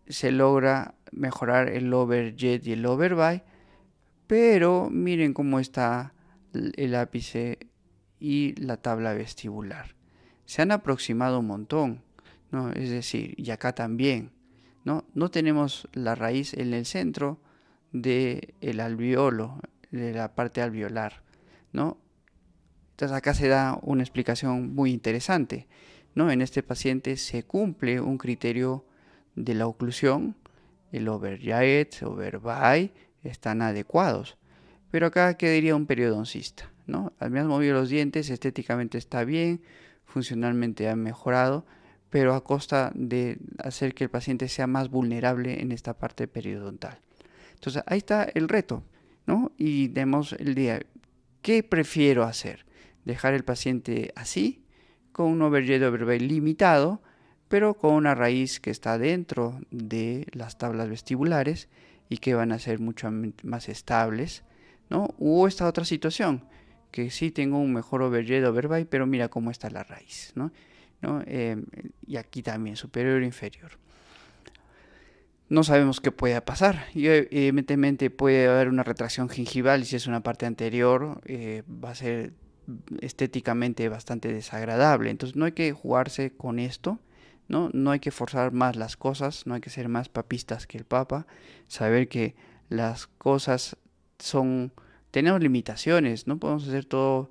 Se logra mejorar el overjet y el overbite, pero miren cómo está el ápice y la tabla vestibular. Se han aproximado un montón, ¿no? Es decir, y acá también, ¿no? No tenemos la raíz en el centro del alveolo, de la parte alveolar, ¿no? Entonces acá se da una explicación muy interesante, ¿no? En este paciente se cumple un criterio de la oclusión, el overjet, overbite están adecuados. Pero acá, ¿qué diría un periodoncista? ¿No? Me has movido los dientes, estéticamente está bien, funcionalmente ha mejorado, pero a costa de hacer que el paciente sea más vulnerable en esta parte periodontal. Entonces, ahí está el reto, ¿no? Y demos el día. ¿Qué prefiero hacer? Dejar el paciente así, con un overjet overbite limitado, pero con una raíz que está dentro de las tablas vestibulares y que van a ser mucho más estables, ¿no? O esta otra situación, que sí tengo un mejor overjet overbite, pero mira cómo está la raíz, ¿no? Y aquí también, superior e inferior. No sabemos qué pueda pasar. Y evidentemente puede haber una retracción gingival y si es una parte anterior va a ser estéticamente bastante desagradable. Entonces no hay que jugarse con esto, ¿no? No hay que forzar más las cosas, no hay que ser más papistas que el Papa. Saber que las cosas tenemos limitaciones, no podemos hacer todo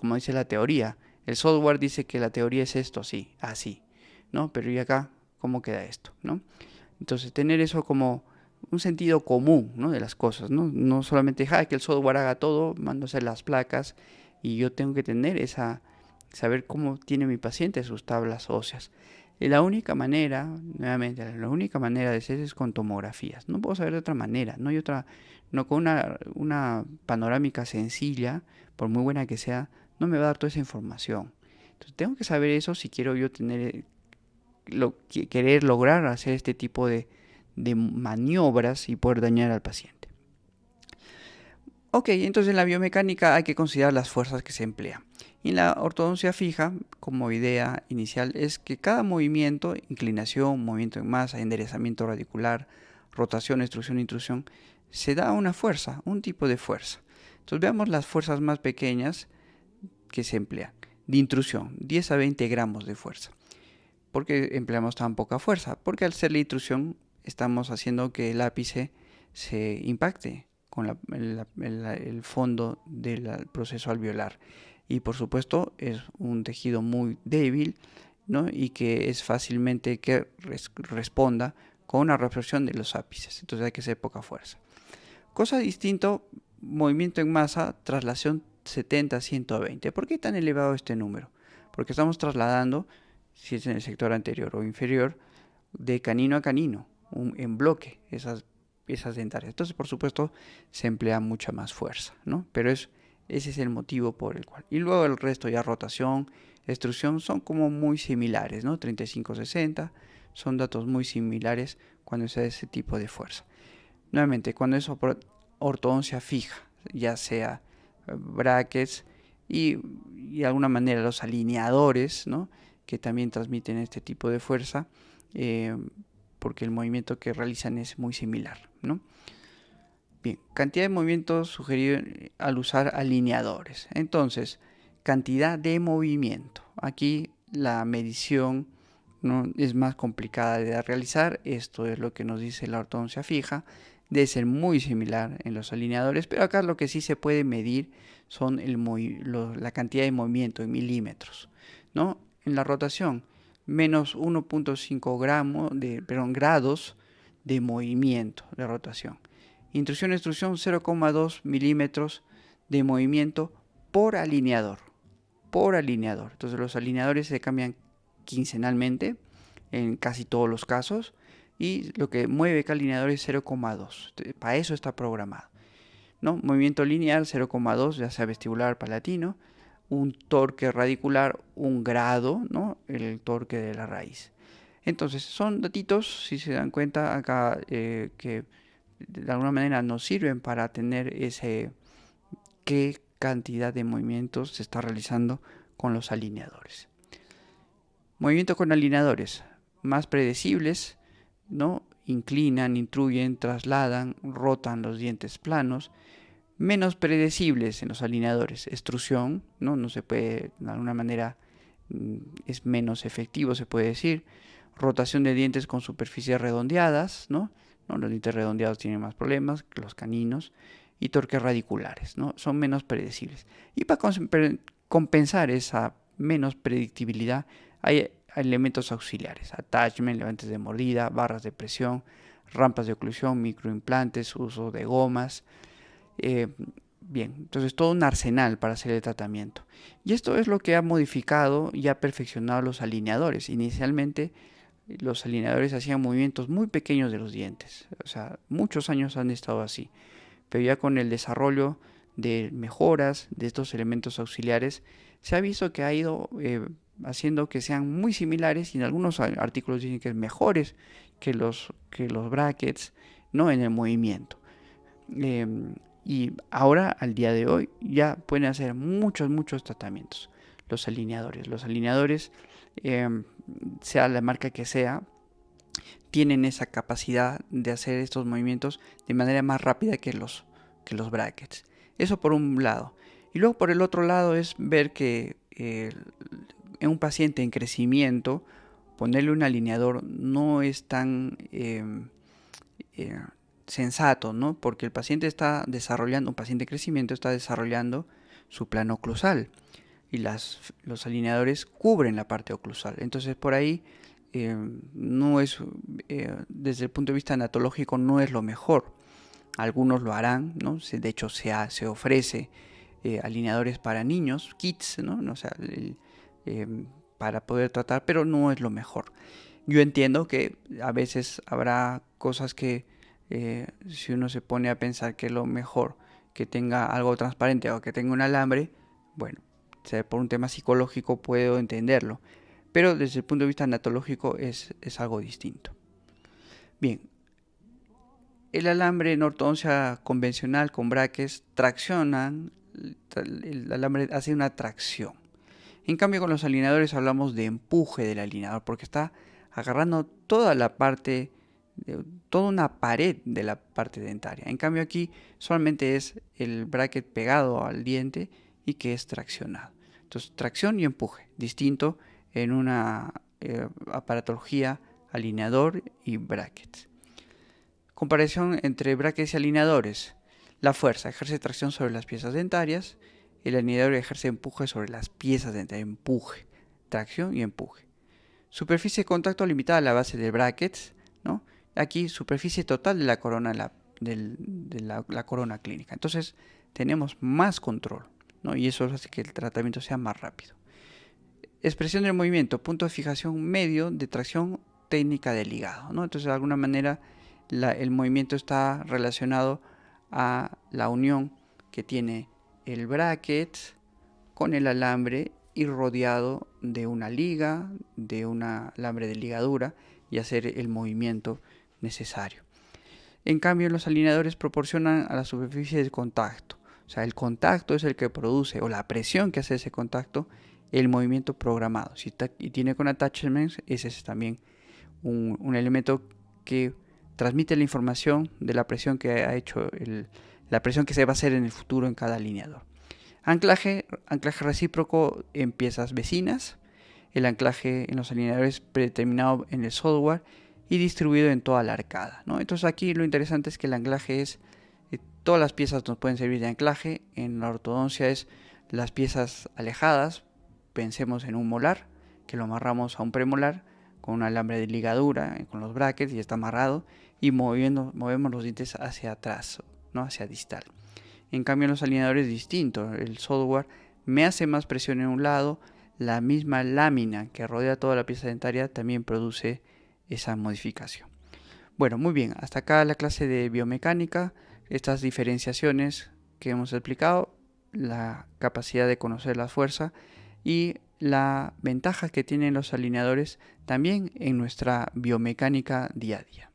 como dice la teoría. El software dice que la teoría es esto, sí, así, ¿no? Pero ¿y acá cómo queda esto, ¿no? Entonces, tener eso como un sentido común, ¿no? De las cosas, ¿no? No solamente que el software haga todo, mando a hacer las placas y yo tengo que tener saber cómo tiene mi paciente sus tablas óseas. Y la única manera, nuevamente, la única manera de hacer es con tomografías. No puedo saber de otra manera, no hay otra, no con una panorámica sencilla, por muy buena que sea, no me va a dar toda esa información. Entonces tengo que saber eso si quiero yo tener, querer lograr hacer este tipo de maniobras y poder dañar al paciente. Ok, entonces en la biomecánica hay que considerar las fuerzas que se emplean. Y en la ortodoncia fija, como idea inicial, es que cada movimiento, inclinación, movimiento en masa, enderezamiento radicular, rotación, extrusión, intrusión, se da una fuerza, un tipo de fuerza. Entonces veamos las fuerzas más pequeñas que se emplean. De intrusión, 10 a 20 gramos de fuerza. ¿Por qué empleamos tan poca fuerza? Porque al hacer la intrusión estamos haciendo que el ápice se impacte con el fondo del proceso alveolar. Y por supuesto es un tejido muy débil, ¿no? Y que es fácilmente que responda con una reabsorción de los ápices. Entonces hay que hacer poca fuerza. Cosa distinto, movimiento en masa, traslación 70 a 120. ¿Por qué tan elevado este número? Porque estamos trasladando, si es en el sector anterior o inferior, de canino a canino, en bloque, esas dentarias. Entonces, por supuesto, se emplea mucha más fuerza, ¿no? Pero ese es el motivo por el cual. Y luego el resto ya rotación, extrusión, son como muy similares, ¿no? 35-60, son datos muy similares cuando se da ese tipo de fuerza. Nuevamente, cuando es ortodoncia fija, ya sea brackets y de alguna manera los alineadores, ¿no? Que también transmiten este tipo de fuerza, porque el movimiento que realizan es muy similar, ¿no? Bien, cantidad de movimientos sugerido al usar alineadores. Entonces, cantidad de movimiento. Aquí la medición, ¿no?, es más complicada de realizar. Esto es lo que nos dice la ortodoncia fija. Debe ser muy similar en los alineadores, pero acá lo que sí se puede medir son la cantidad de movimiento en milímetros, ¿no? En la rotación, menos 1.5 grados de movimiento de rotación. Intrusión, extrusión, 0,2 milímetros de movimiento por alineador. Por alineador. Entonces los alineadores se cambian quincenalmente en casi todos los casos. Y lo que mueve cada alineador es 0,2. Para eso está programado, ¿no? Movimiento lineal 0,2, ya sea vestibular, palatino. Un torque radicular, 1 grado, ¿no? El torque de la raíz. Entonces son datitos, si se dan cuenta acá, que de alguna manera nos sirven para tener qué cantidad de movimientos se está realizando con los alineadores. Movimiento con alineadores más predecibles, ¿no? Inclinan, intruyen, trasladan, rotan los dientes planos. Menos predecibles en los alineadores, extrusión, no se puede, de alguna manera es menos efectivo, se puede decir. Rotación de dientes con superficies redondeadas, ¿no? Los dientes redondeados tienen más problemas que los caninos. Y torques radiculares, ¿no? Son menos predecibles. Y para compensar esa menos predictibilidad, hay elementos auxiliares: attachment, levantes de mordida, barras de presión, rampas de oclusión, microimplantes, uso de gomas. Bien, entonces todo un arsenal para hacer el tratamiento. Y esto es lo que ha modificado y ha perfeccionado los alineadores. Inicialmente los alineadores hacían movimientos muy pequeños de los dientes. O sea, muchos años han estado así. Pero ya con el desarrollo de mejoras de estos elementos auxiliares, se ha visto que ha ido haciendo que sean muy similares, y en algunos artículos dicen que es mejores que los brackets, ¿no?, en el movimiento. Y ahora, al día de hoy, ya pueden hacer muchos tratamientos los alineadores. Los alineadores, sea la marca que sea, tienen esa capacidad de hacer estos movimientos de manera más rápida que los brackets. Eso por un lado. Y luego por el otro lado es ver que en un paciente en crecimiento, ponerle un alineador no es tan sensato, ¿no? Porque el paciente está desarrollando, un paciente de crecimiento está desarrollando su plano oclusal. y los alineadores cubren la parte oclusal. Entonces por ahí no es, desde el punto de vista anatológico no es lo mejor. Algunos lo harán, ¿no? De hecho se ofrece alineadores para niños, kits, ¿no? O sea, para poder tratar, pero no es lo mejor. Yo entiendo que a veces habrá cosas que si uno se pone a pensar que es lo mejor que tenga algo transparente o que tenga un alambre, bueno, por un tema psicológico puedo entenderlo, pero desde el punto de vista anatológico es algo distinto. Bien, el alambre en ortodoncia convencional con brackets traccionan, el alambre hace una tracción. En cambio con los alineadores hablamos de empuje del alineador porque está agarrando toda la parte, toda una pared de la parte dentaria. En cambio aquí solamente es el bracket pegado al diente y que es traccionado. Entonces tracción y empuje, distinto en una aparatología alineador y brackets. Comparación entre brackets y alineadores. La fuerza ejerce tracción sobre las piezas dentarias. El alineador ejerce empuje sobre las piezas dentarias. Empuje, tracción y empuje. Superficie de contacto limitada a la base de brackets, ¿no? Aquí superficie total de la corona, la corona clínica. Entonces tenemos más control, ¿no? Y eso hace que el tratamiento sea más rápido. Expresión del movimiento, punto de fijación medio de tracción técnica del ligado, ¿no? Entonces de alguna manera el movimiento está relacionado a la unión que tiene el bracket con el alambre y rodeado de una liga, de un alambre de ligadura y hacer el movimiento necesario. En cambio, los alineadores proporcionan a la superficie de contacto. O sea, el contacto es el que produce, o la presión que hace ese contacto, el movimiento programado. Si tiene con attachments, ese es también un elemento que transmite la información de la presión que ha hecho, la presión que se va a hacer en el futuro en cada alineador. Anclaje recíproco en piezas vecinas. El anclaje en los alineadores predeterminado en el software y distribuido en toda la arcada, ¿no? Entonces aquí lo interesante es que el anclaje es, todas las piezas nos pueden servir de anclaje. En la ortodoncia es las piezas alejadas. Pensemos en un molar, que lo amarramos a un premolar con un alambre de ligadura, con los brackets y está amarrado, y movemos los dientes hacia atrás, ¿no? Hacia distal. En cambio en los alineadores es distinto. El software me hace más presión en un lado. La misma lámina que rodea toda la pieza dentaria también produce esa modificación. Bueno, muy bien. Hasta acá la clase de biomecánica. Estas diferenciaciones que hemos explicado, la capacidad de conocer la fuerza y la ventaja que tienen los alineadores también en nuestra biomecánica día a día.